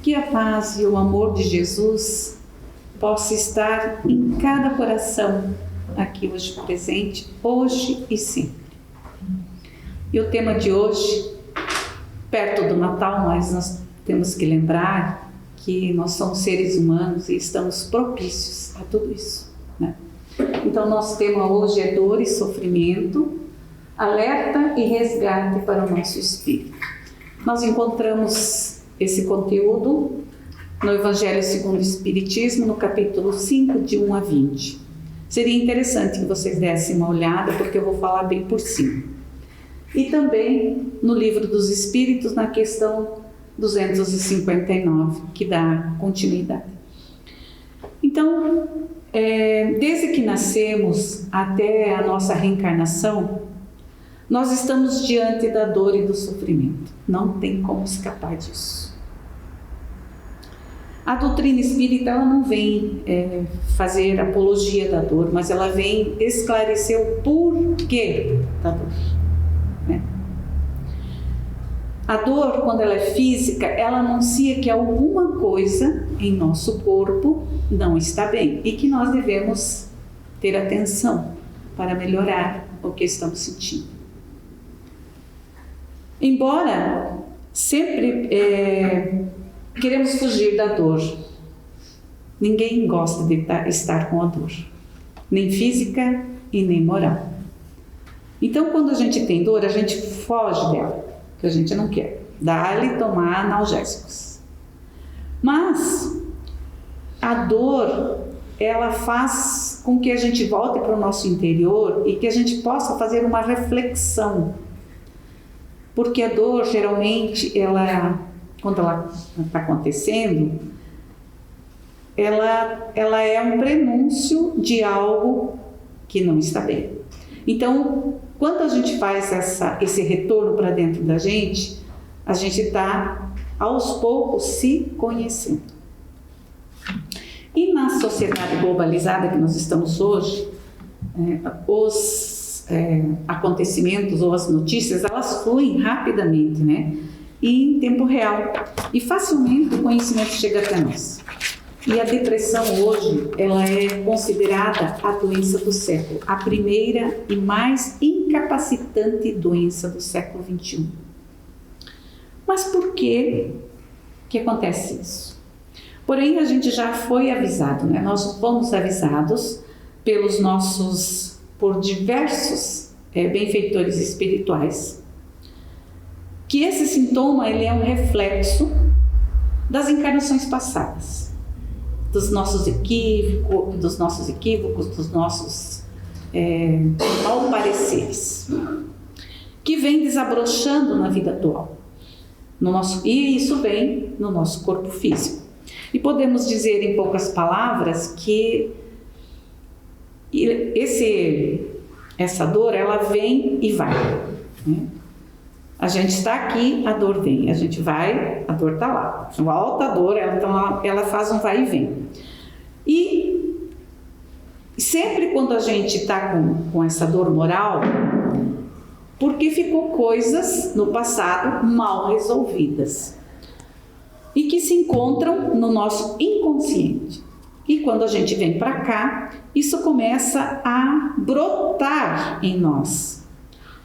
Que a paz e o amor de Jesus possa estar em cada coração aqui hoje presente, hoje e sempre. E o tema de hoje, perto do Natal, mas nós temos que lembrar que nós somos seres humanos e estamos propícios a tudo isso, né? Então, nosso tema hoje é dor e sofrimento, alerta e resgate para o nosso espírito. Nós encontramos esse conteúdo no Evangelho segundo o Espiritismo, no capítulo 5, de 1 a 20. Seria interessante que vocês dessem uma olhada, porque eu vou falar bem por cima. E também no Livro dos Espíritos, na questão 259, que dá continuidade. Então, desde que nascemos até a nossa reencarnação, nós estamos diante da dor e do sofrimento. Não tem como escapar disso. A doutrina espírita ela não vem fazer apologia da dor, mas ela vem esclarecer o porquê da dor, né? A dor, quando ela é física, ela anuncia que alguma coisa em nosso corpo não está bem e que nós devemos ter atenção para melhorar o que estamos sentindo. Embora sempre queremos fugir da dor, ninguém gosta de estar com a dor, nem física e nem moral. Então, quando a gente tem dor, a gente foge dela, que a gente não quer. Dá-lhe tomar analgésicos. Mas a dor, ela faz com que a gente volte para o nosso interior e que a gente possa fazer uma reflexão. Porque a dor, geralmente, quando ela está acontecendo, ela é um prenúncio de algo que não está bem. Então, quando a gente faz esse retorno para dentro da gente, a gente está, aos poucos, se conhecendo. E na sociedade globalizada que nós estamos hoje, os acontecimentos ou as notícias, elas fluem rapidamente, né? E em tempo real. E facilmente o conhecimento chega até nós. E a depressão hoje, ela é considerada a doença do século, a primeira e mais incapacitante doença do século XXI. Mas por que acontece isso? Porém, a gente já foi avisado, né? Nós fomos avisados por diversos benfeitores espirituais, que esse sintoma ele é um reflexo das encarnações passadas, dos nossos equívocos, dos nossos mal pareceres, que vem desabrochando na vida atual, e isso vem no nosso corpo físico. E podemos dizer em poucas palavras que essa dor, ela vem e vai, né? A gente está aqui, a dor vem, a gente vai, a dor está lá. Volta a dor, ela faz um vai e vem. E sempre quando a gente está com essa dor moral, porque ficou coisas no passado mal resolvidas e que se encontram no nosso inconsciente. E quando a gente vem para cá, isso começa a brotar em nós.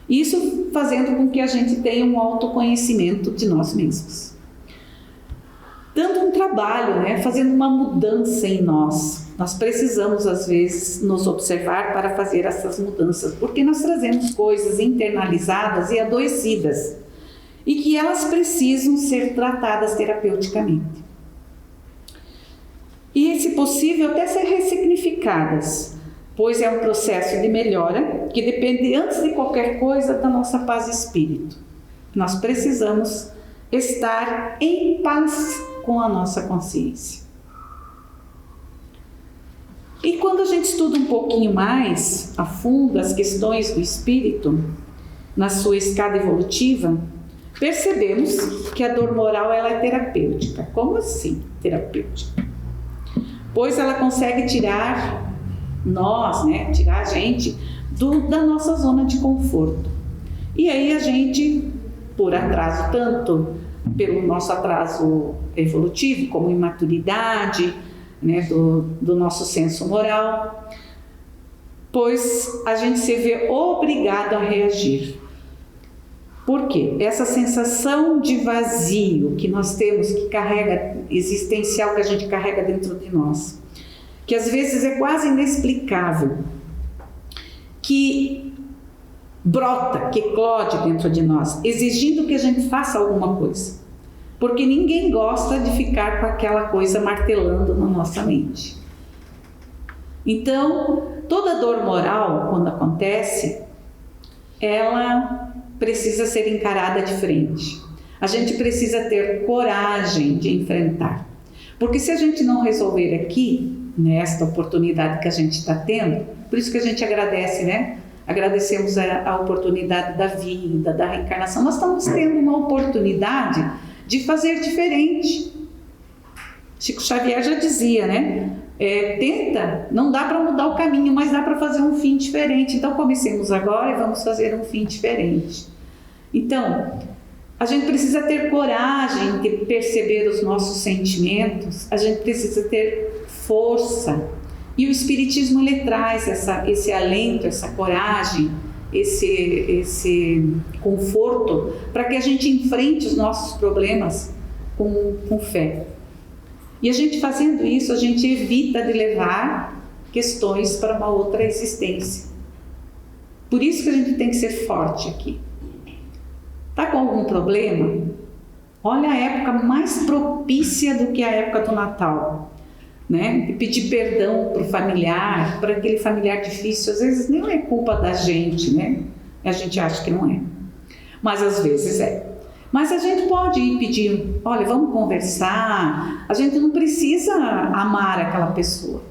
Isso fazendo com que a gente tenha um autoconhecimento de nós mesmos. Dando um trabalho, né? Fazendo uma mudança em nós. Nós precisamos, às vezes, nos observar para fazer essas mudanças, porque nós trazemos coisas internalizadas e adoecidas, e que elas precisam ser tratadas terapeuticamente. E, se possível, até ser ressignificadas, pois é um processo de melhora que depende, antes de qualquer coisa, da nossa paz de espírito. Nós precisamos estar em paz com a nossa consciência. E quando a gente estuda um pouquinho mais a fundo as questões do espírito, na sua escada evolutiva, percebemos que a dor moral ela é terapêutica. Como assim terapêutica? Pois ela consegue tirar a gente da nossa zona de conforto. E aí a gente, por atraso tanto pelo nosso atraso evolutivo, como imaturidade, né, do nosso senso moral, pois a gente se vê obrigado a reagir. Por quê? Essa sensação de vazio que nós temos, que carrega, existencial, que a gente carrega dentro de nós, que às vezes é quase inexplicável, que brota, que eclode dentro de nós, exigindo que a gente faça alguma coisa. Porque ninguém gosta de ficar com aquela coisa martelando na nossa mente. Então, toda dor moral, quando acontece, ela precisa ser encarada de frente. A gente precisa ter coragem de enfrentar. Porque se a gente não resolver aqui, nesta oportunidade que a gente está tendo, por isso que a gente agradece, né? Agradecemos a oportunidade da vida, da reencarnação. Nós estamos tendo uma oportunidade de fazer diferente. Chico Xavier já dizia, né? Tenta, não dá para mudar o caminho, mas dá para fazer um fim diferente. Então comecemos agora e vamos fazer um fim diferente. Então, a gente precisa ter coragem de perceber os nossos sentimentos, a gente precisa ter força. E o Espiritismo, ele traz esse alento, essa coragem, esse conforto, para que a gente enfrente os nossos problemas com fé. E a gente fazendo isso, a gente evita de levar questões para uma outra existência. Por isso que a gente tem que ser forte aqui. Está com algum problema? Olha a época mais propícia do que a época do Natal, né? E pedir perdão para o familiar, para aquele familiar difícil, às vezes nem é culpa da gente, né? A gente acha que não é, mas às vezes é. Mas a gente pode ir pedir, olha, vamos conversar, a gente não precisa amar aquela pessoa,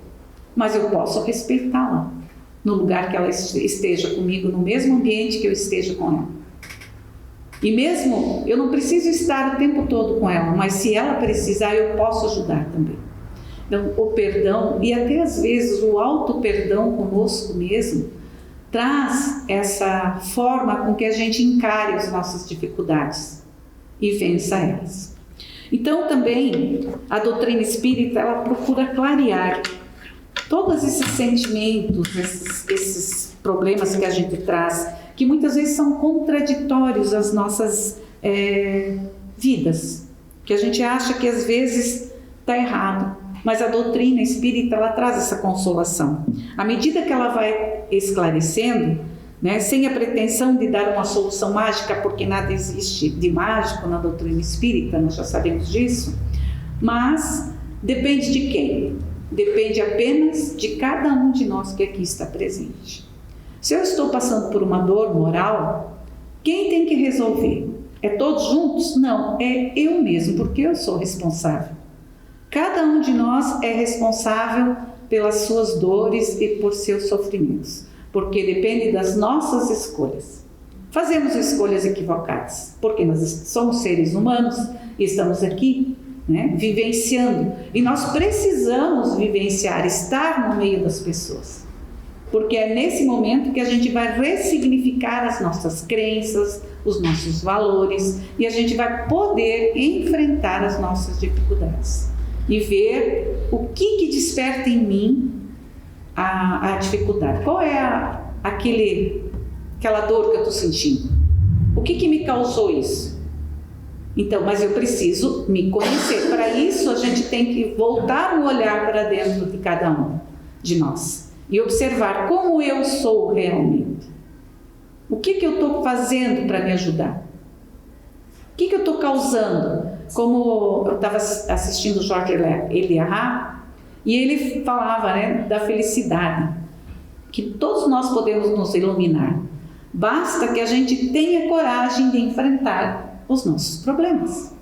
mas eu posso respeitá-la no lugar que ela esteja comigo, no mesmo ambiente que eu esteja com ela. E mesmo, eu não preciso estar o tempo todo com ela, mas se ela precisar, eu posso ajudar também. Então, o perdão, e até às vezes o auto-perdão conosco mesmo, traz essa forma com que a gente encare as nossas dificuldades e vença elas. Então também a doutrina espírita, ela procura clarear todos esses sentimentos, esses problemas que a gente traz, que muitas vezes são contraditórios às nossas vidas, que a gente acha que às vezes está errado, mas a doutrina espírita, ela traz essa consolação. À medida que ela vai esclarecendo, né, sem a pretensão de dar uma solução mágica, porque nada existe de mágico na doutrina espírita, nós já sabemos disso, mas depende de quem? Depende apenas de cada um de nós que aqui está presente. Se eu estou passando por uma dor moral, quem tem que resolver? É todos juntos? Não, é eu mesmo, porque eu sou responsável. Cada um de nós é responsável pelas suas dores e por seus sofrimentos, porque depende das nossas escolhas. Fazemos escolhas equivocadas, porque nós somos seres humanos e estamos aqui, né, vivenciando, e nós precisamos vivenciar, estar no meio das pessoas, porque é nesse momento que a gente vai ressignificar as nossas crenças, os nossos valores, e a gente vai poder enfrentar as nossas dificuldades e ver o que desperta em mim a dificuldade. Qual é aquela dor que eu estou sentindo? O que me causou isso? Então, mas eu preciso me conhecer. Para isso, a gente tem que voltar um olhar para dentro de cada um de nós e observar como eu sou realmente. O que eu estou fazendo para me ajudar? O que eu estou causando? Como eu estava assistindo Jorge Eliarra, e ele falava, né, da felicidade, que todos nós podemos nos iluminar. Basta que a gente tenha coragem de enfrentar os nossos problemas.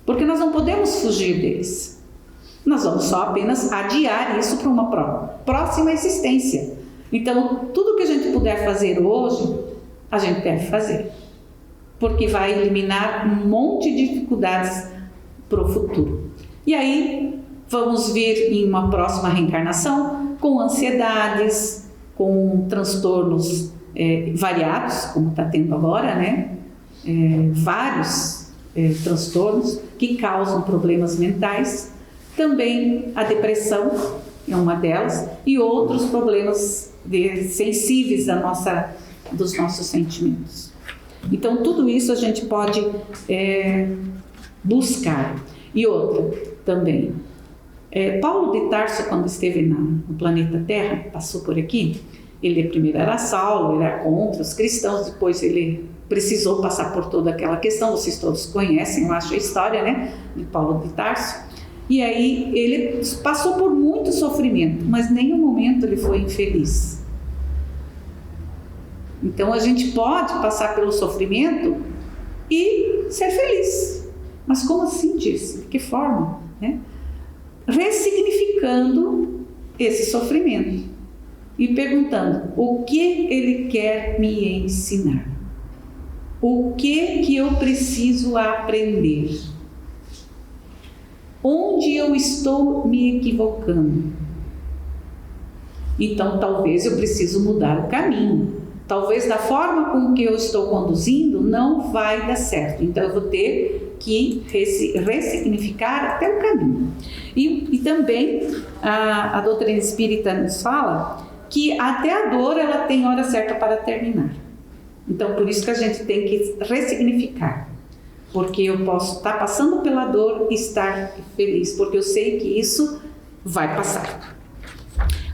Porque nós não podemos fugir deles. Nós vamos só apenas adiar isso para uma próxima existência. Então, tudo que a gente puder fazer hoje, a gente deve fazer. Porque vai eliminar um monte de dificuldades para o futuro. E aí, vamos vir em uma próxima reencarnação com ansiedades, com transtornos variados, como está tendo agora, né? vários transtornos que causam problemas mentais, também a depressão é uma delas, e outros problemas sensíveis dos nossos sentimentos. Então, tudo isso a gente pode buscar. E outra também, Paulo de Tarso, quando esteve no planeta Terra, passou por aqui, ele primeiro era Saulo, era contra os cristãos, depois ele precisou passar por toda aquela questão, vocês todos conhecem, eu acho, a história, né, de Paulo de Tarso. E aí ele passou por muito sofrimento, mas em nenhum momento ele foi infeliz. Então a gente pode passar pelo sofrimento e ser feliz. Mas como assim, diz? De que forma? Né? Ressignificando esse sofrimento e perguntando o que ele quer me ensinar. O que eu preciso aprender? Onde eu estou me equivocando? Então, talvez eu preciso mudar o caminho. Talvez da forma com que eu estou conduzindo não vai dar certo. Então, eu vou ter que ressignificar até o caminho. E também a doutrina espírita nos fala que até a dor ela tem hora certa para terminar. Então, por isso que a gente tem que ressignificar. Porque eu posso estar passando pela dor e estar feliz, porque eu sei que isso vai passar.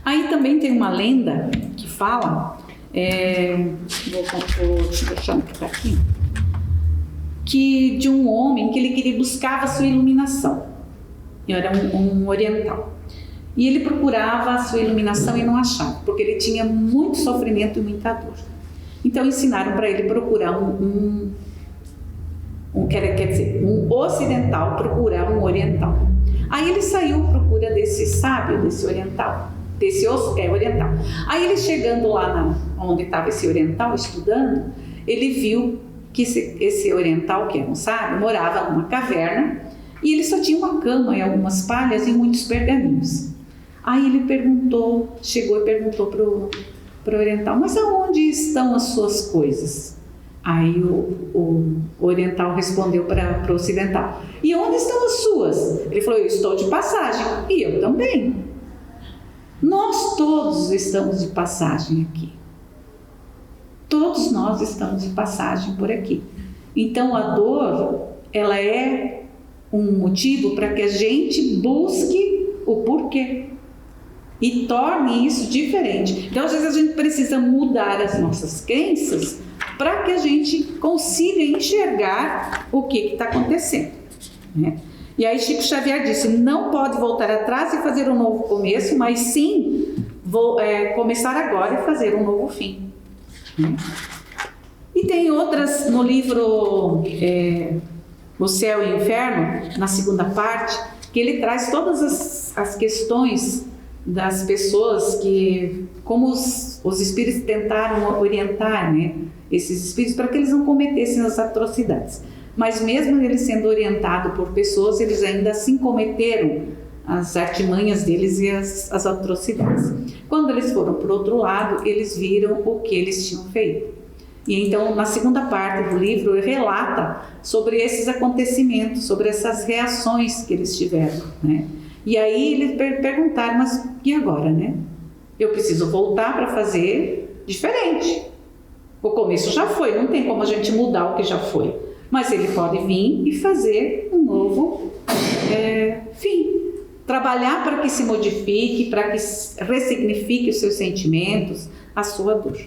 Aí também tem uma lenda que fala, deixa eu achar que está aqui, que de um homem que ele buscava a sua iluminação. Era um oriental. E ele procurava a sua iluminação e não achava, porque ele tinha muito sofrimento e muita dor. Então ensinaram para ele procurar um ocidental procurar um oriental. Aí ele saiu à procura desse sábio, desse oriental, oriental. Aí ele chegando lá onde estava esse oriental estudando, ele viu que esse oriental, que era um sábio, morava numa caverna e ele só tinha uma cama e algumas palhas e muitos pergaminhos. Aí ele chegou e perguntou para o oriental, mas aonde estão as suas coisas? Aí o oriental respondeu para o ocidental, e onde estão as suas? Ele falou, eu estou de passagem, e eu também. Nós todos estamos de passagem aqui. Todos nós estamos de passagem por aqui. Então a dor, ela é um motivo para que a gente busque o porquê e torne isso diferente. Então às vezes a gente precisa mudar as nossas crenças para que a gente consiga enxergar o que está acontecendo, né? E aí Chico Xavier disse, não pode voltar atrás e fazer um novo começo, mas sim começar agora e fazer um novo fim, né? E tem outras no livro O Céu e o Inferno, na segunda parte, que ele traz todas as questões das pessoas que, como os espíritos tentaram orientar, né, esses espíritos para que eles não cometessem as atrocidades. Mas mesmo eles sendo orientados por pessoas, eles ainda assim cometeram as artimanhas deles e as atrocidades. Quando eles foram para o outro lado, eles viram o que eles tinham feito. E então, na segunda parte do livro, ele relata sobre esses acontecimentos, sobre essas reações que eles tiveram, né? E aí eles perguntaram, mas e agora, né? Eu preciso voltar para fazer diferente. O começo já foi, não tem como a gente mudar o que já foi. Mas ele pode vir e fazer um novo fim. Trabalhar para que se modifique, para que ressignifique os seus sentimentos, a sua dor.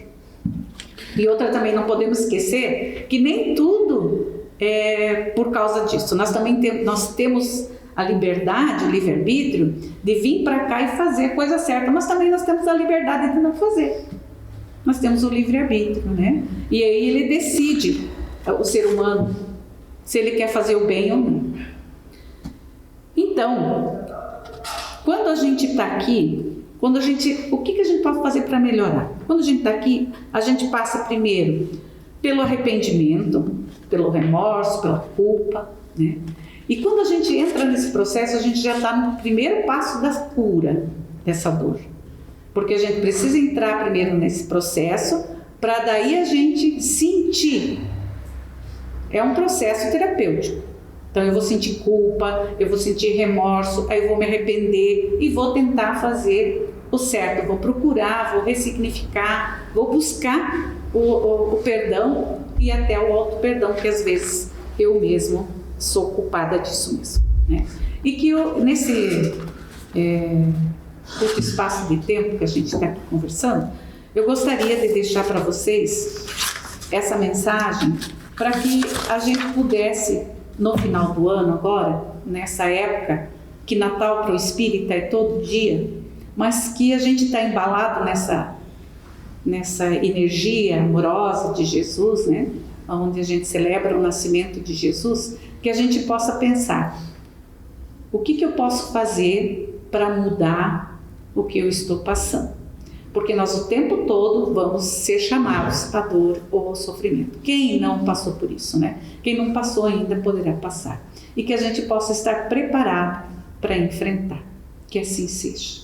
E outra também, não podemos esquecer que nem tudo é por causa disso. Nós também temos a liberdade, o livre-arbítrio de vir para cá e fazer a coisa certa, mas também nós temos a liberdade de não fazer. Nós temos o livre-arbítrio, né? E aí ele decide, o ser humano, se ele quer fazer o bem ou não. Então, quando a gente está aqui, o que a gente pode fazer para melhorar? Quando a gente está aqui, a gente passa primeiro pelo arrependimento, pelo remorso, pela culpa, né? E quando a gente entra nesse processo, a gente já está no primeiro passo da cura dessa dor. Porque a gente precisa entrar primeiro nesse processo, para daí a gente sentir É um processo terapêutico. Então eu vou sentir culpa, eu vou sentir remorso, aí eu vou me arrepender e vou tentar fazer o certo. Eu vou procurar, vou ressignificar, vou buscar o perdão e até o auto-perdão, que às vezes eu mesmo sou culpada disso mesmo, né? E que nesse curto espaço de tempo que a gente está aqui conversando, eu gostaria de deixar para vocês essa mensagem para que a gente pudesse, no final do ano agora, nessa época, que Natal para o Espírita é todo dia, mas que a gente está embalado nessa energia amorosa de Jesus, né? Onde a gente celebra o nascimento de Jesus, que a gente possa pensar, o que eu posso fazer para mudar o que eu estou passando? Porque nós o tempo todo vamos ser chamados à dor ou ao sofrimento. Quem não passou por isso, né? Quem não passou ainda poderá passar. E que a gente possa estar preparado para enfrentar. Que assim seja.